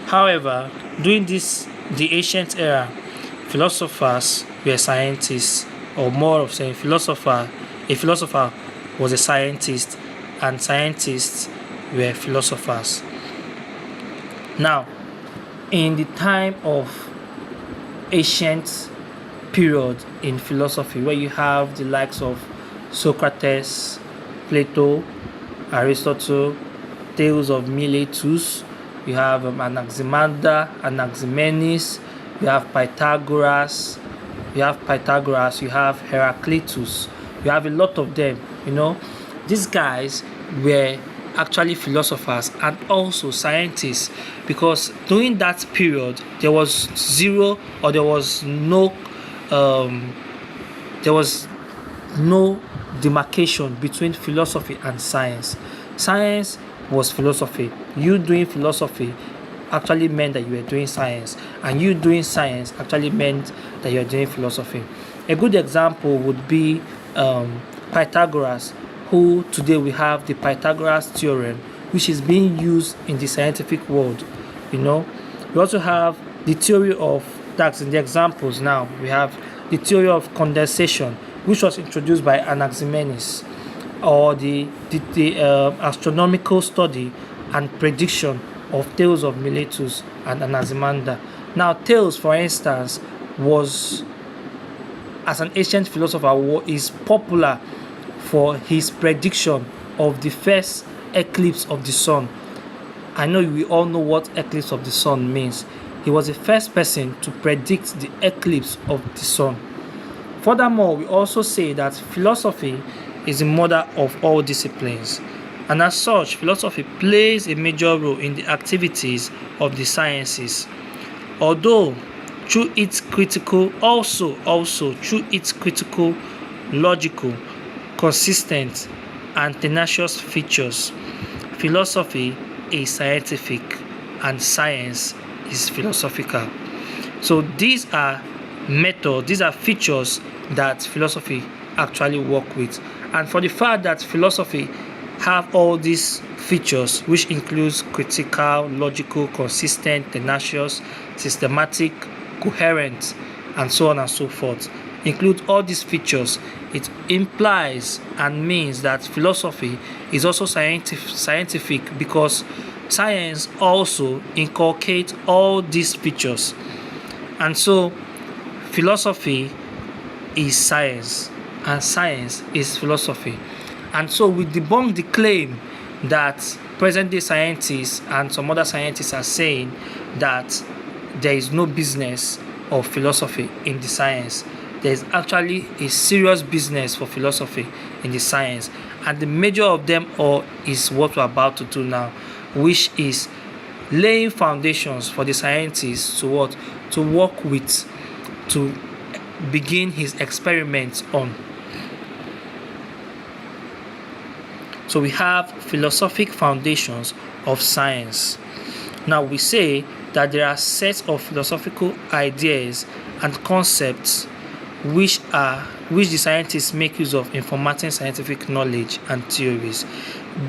However, during the ancient era, philosophers were scientists, or more of saying a philosopher was a scientist, and scientists were philosophers. Now, in the time of ancient period in philosophy, where you have the likes of Socrates, Plato, Aristotle, Tales of Miletus, you have Anaximander, Anaximenes, you have Pythagoras, you have Heraclitus, you have a lot of them. These guys were actually philosophers and also scientists, because during that period there was no demarcation between philosophy and science. Science was philosophy. You doing philosophy actually meant that you were doing science, and you doing science actually meant that you are doing philosophy. A good example would be Pythagoras, who today we have the Pythagoras theorem, which is being used in the scientific world. We also have the theory of, that's in the examples now, we have the theory of condensation, which was introduced by Anaximenes, or the astronomical study and prediction of Tales of Miletus and Anaximander. Now, Thales, for instance, was, as an ancient philosopher, is popular for his prediction of the first eclipse of the sun. I know we all know what eclipse of the sun means. He was the first person to predict the eclipse of the sun. Furthermore, we also say that philosophy is the mother of all disciplines, and as such, philosophy plays a major role in the activities of the sciences. Although through its critical, logical, consistent, and tenacious features, philosophy is scientific and science is philosophical. So these are features that philosophy actually work with. And for the fact that philosophy have all these features, which includes critical, logical, consistent, tenacious, systematic, coherent, and so on and so forth, include all these features, it implies and means that philosophy is also scientific, because science also inculcates all these features. And so philosophy is science and science is philosophy. And so we debunk the claim that present-day scientists and some other scientists are saying that there is no business of philosophy in the science. There is actually a serious business for philosophy in the science, and the major of them all is what we're about to do now, which is laying foundations for the scientist to work with, to begin his experiments on. So we have philosophic foundations of science. Now we say that there are sets of philosophical ideas and concepts which the scientists make use of in formatting scientific knowledge and theories.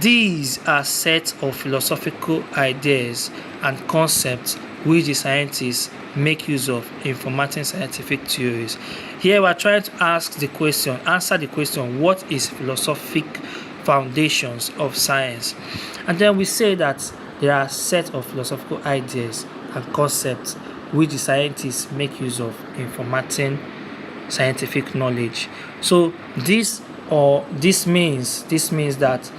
These are sets of philosophical ideas and concepts which the scientists make use of in formatting scientific theories. Here we are trying to answer the question, what is philosophic foundations of science? And then we say that there are sets of philosophical ideas and concepts which the scientists make use of in formatting scientific knowledge. So this means that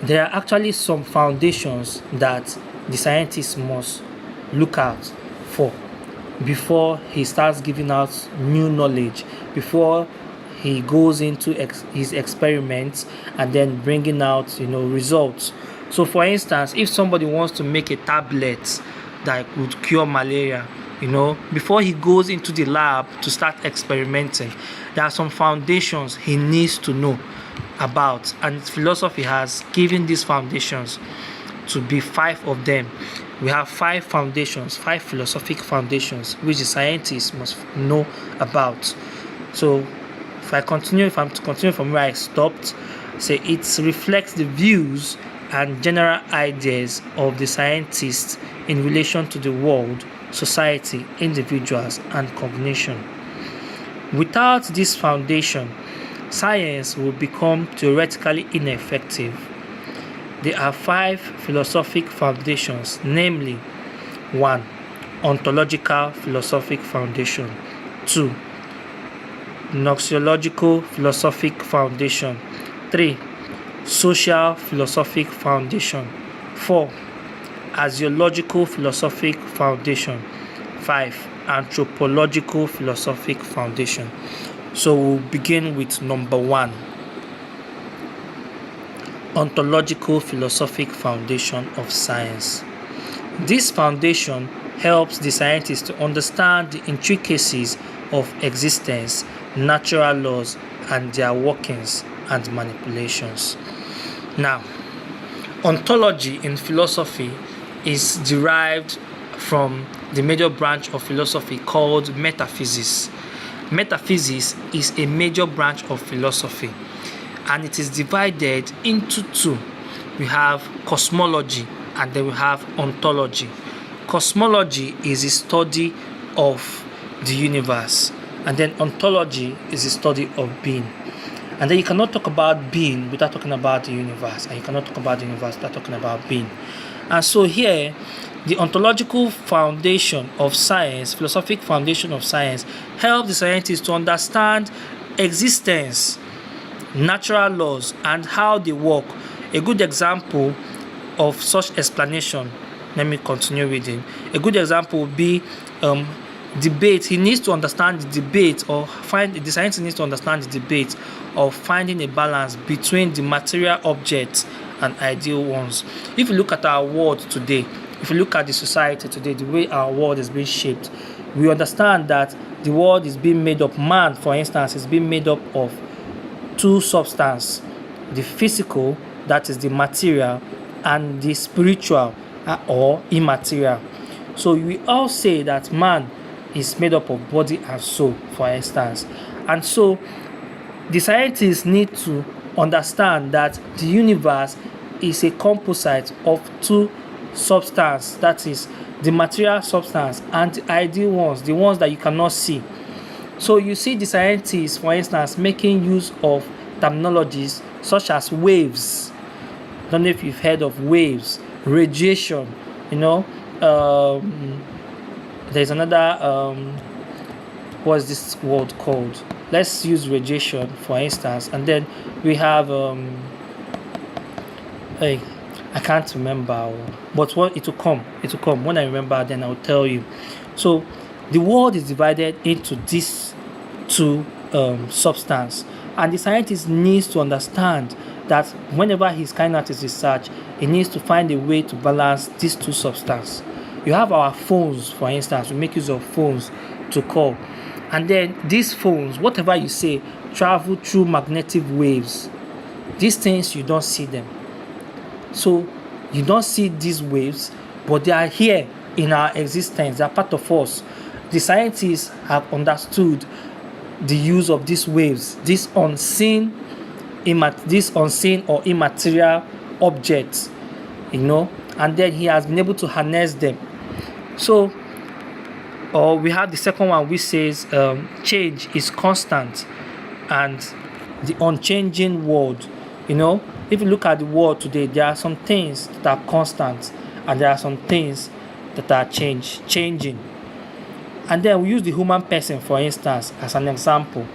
there are actually some foundations that the scientist must look out for before he starts giving out new knowledge, before he goes into his experiments and then bringing out results. So for instance, if somebody wants to make a tablet that would cure malaria, before he goes into the lab to start experimenting, there are some foundations he needs to know about, and philosophy has given these foundations to be 5 of them. We have 5 philosophic foundations which the scientists must know about. So if I'm to continue from where I stopped, say it reflects the views and general ideas of the scientists in relation to the world, society, individuals, and cognition. Without this foundation, science will become theoretically ineffective. There are 5 philosophic foundations, namely 1. Ontological philosophic foundation. 2. Gnoseological philosophic foundation. 3. Social philosophic foundation. 4. Axiological philosophic foundation. 5. Anthropological philosophic foundation. So we'll begin with number 1. Ontological philosophic foundation of science. This foundation helps the scientists to understand the intricacies of existence, natural laws, and their workings and manipulations. Now, ontology in philosophy is derived from the major branch of philosophy called metaphysics. Metaphysics is a major branch of philosophy, and it is divided into 2. We have cosmology and then we have ontology. Cosmology is a study of the universe, and then ontology is a study of being. And then you cannot talk about being without talking about the universe, and you cannot talk about the universe without talking about being. And so here, the ontological foundation of science, philosophic foundation of science, helps the scientists to understand existence, natural laws, and how they work. A good example of such explanation, let me continue reading. A good example would be debate. He needs to understand the debate, or the scientist needs to understand the debate of finding a balance between the material objects and ideal ones. If you look at our world today, if you look at the society today, the way our world is being shaped, we understand that the world is being made up. Man, for instance, is being made up of 2 substances: the physical, that is the material, and the spiritual or immaterial. So we all say that man is made up of body and soul, for instance. And so the scientists need to understand that the universe is a composite of 2 substances, that is the material substance and the ideal ones, the ones that you cannot see. So you see the scientists, for instance, making use of terminologies such as waves. I don't know if you've heard of waves, radiation, there's another, what's this word called? Let's use radiation, for instance, and then we have, I can't remember, but it will come. When I remember, then I'll tell you. So the world is divided into these 2 substances, and the scientist needs to understand that whenever he's carrying out his research, he needs to find a way to balance these 2 substances. You have our phones, for instance. We make use of phones to call, and then these phones, whatever you say, travel through magnetic waves. These things, you don't see them. So you don't see these waves, but they are here in our existence. They are part of us. The scientists have understood the use of these waves, these unseen or immaterial objects, and then he has been able to harness them. So we have the second one, which says change is constant and the unchanging world. If you look at the world today, there are some things that are constant and there are some things that are changing. And then we use the human person, for instance, as an example.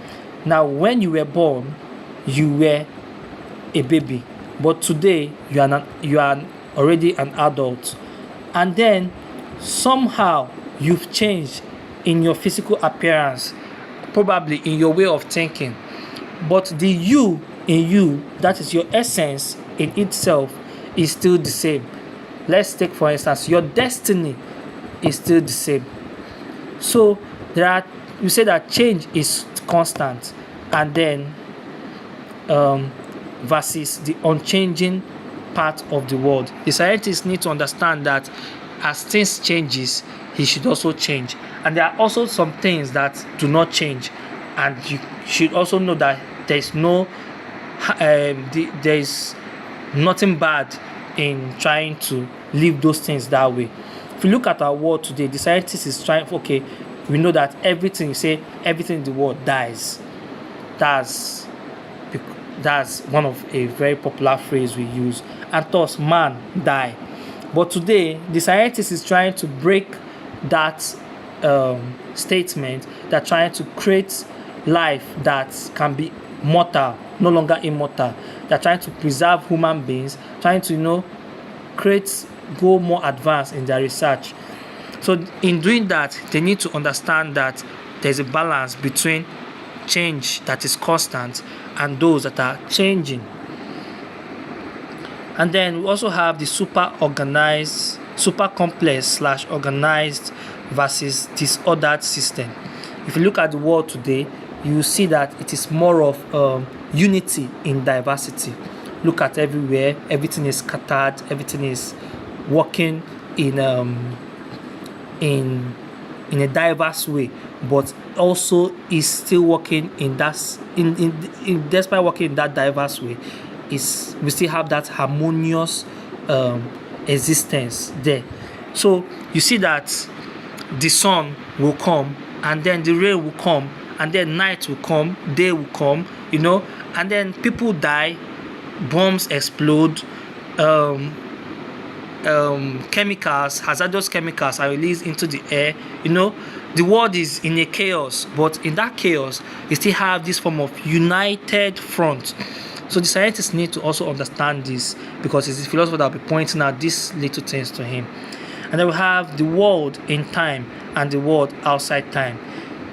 Now, when you were born, you were a baby, but today you are already an adult. And then somehow you've changed in your physical appearance, probably in your way of thinking, but the you in you, that is your essence in itself, is still the same. Let's take, for instance, your destiny is still the same. So you say that change is constant, and then versus the unchanging part of the world. The scientists need to understand that as things changes, he should also change. And there are also some things that do not change, and you should also know that there is nothing bad in trying to leave those things that way. If you look at our world today, the scientist is trying, okay, we know that everything in the world dies. That's one of a very popular phrase we use, and thus man die. But today the scientist is trying to break that statement. They're trying to create life that can be mortal, no longer immortal. They're trying to preserve human beings, trying to go more advanced in their research. So in doing that, they need to understand that there's a balance between change that is constant and those that are changing. And then we also have the super complex / organized versus disordered system. If you look at the world today, you will see that it is more of unity in diversity. Look at everywhere, everything is scattered, everything is working in a diverse way, but also is still working despite working in that diverse way, we still have that harmonious existence there. So you see that the sun will come, and then the rain will come, and then night will come, day will come, and then people die, bombs explode, hazardous chemicals are released into the air. The world is in a chaos, but in that chaos, you still have this form of united front. So the scientists need to also understand this, because it's the philosopher that will be pointing out these little things to him. And then we have the world in time and the world outside time.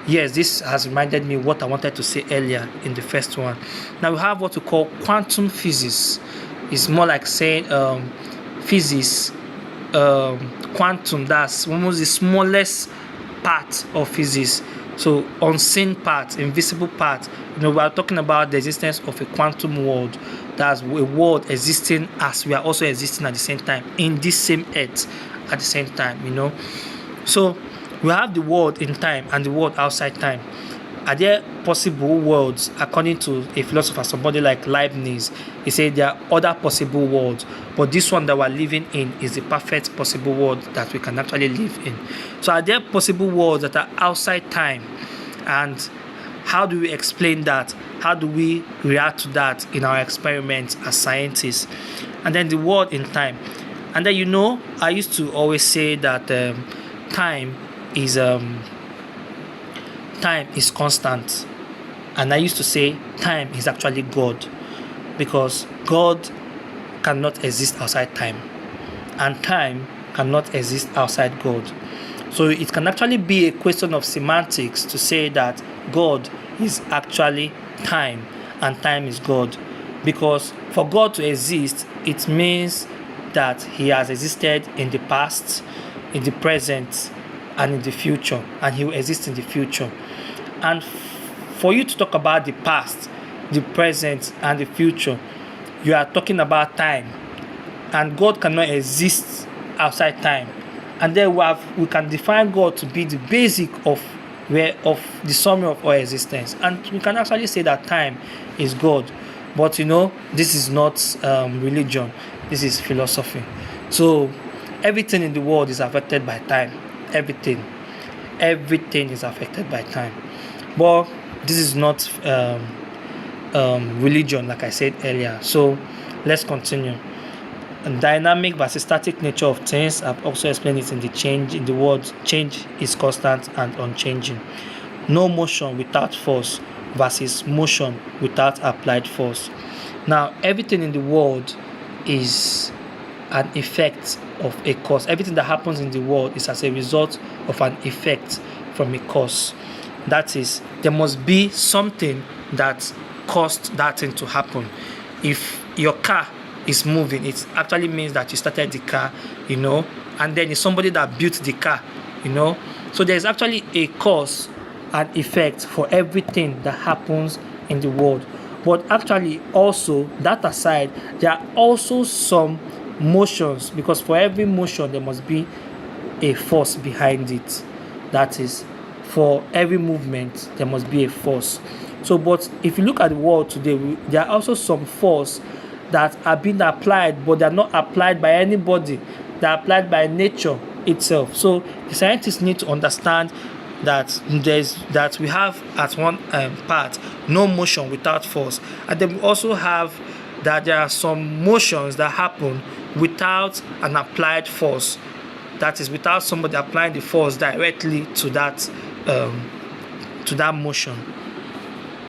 Yes, this has reminded me what I wanted to say earlier in the first one. Now we have what we call quantum physics. It's more like saying physics, quantum, that's almost the smallest part of physics. So unseen part, invisible part. We are talking about the existence of a quantum world. That's a world existing as we are also existing at the same time, in this same earth at the same time, So we have the world in time and the world outside time. Are there possible worlds? According to a philosopher, somebody like Leibniz, he said there are other possible worlds, but this one that we're living in is the perfect possible world that we can actually live in. So are there possible worlds that are outside time? And how do we explain that? How do we react to that in our experiments as scientists? And then the world in time. And then I used to always say that time is constant, and I used to say time is actually God, because God cannot exist outside time, and time cannot exist outside God. So it can actually be a question of semantics to say that God is actually time and time is God, because for God to exist, it means that he has existed in the past, in the present, and in the future, and he will exist in the future. And for you to talk about the past, the present, and the future, you are talking about time, and God cannot exist outside time. And then we can define God to be the basic of the summary of our existence, and we can actually say that time is God. But this is not religion, this is philosophy. So everything in the world is affected by time. Everything is affected by time. But this is not religion, like I said earlier. So let's continue. Dynamic versus static nature of things. I've also explained it in the change. In the world, change is constant and unchanging. No motion without force versus motion without applied force. Now, everything in the world is an effect of a cause. Everything that happens in the world is as a result of an effect from a cause. That is, there must be something that caused that thing to happen. If your car is moving, it actually means that you started the car, and then it's somebody that built the car, So there's actually a cause and effect for everything that happens in the world. But actually, also, that aside, there are also some motions, because for every motion there must be a force behind it. That is, for every movement there must be a force. So, but if you look at the world today, there are also some force that are being applied, but they are not applied by anybody. They are applied by nature itself. So the scientists need to understand that we have at one part no motion without force, and then we also have that there are some motions that happen without an applied force. That is, without somebody applying the force directly to that motion.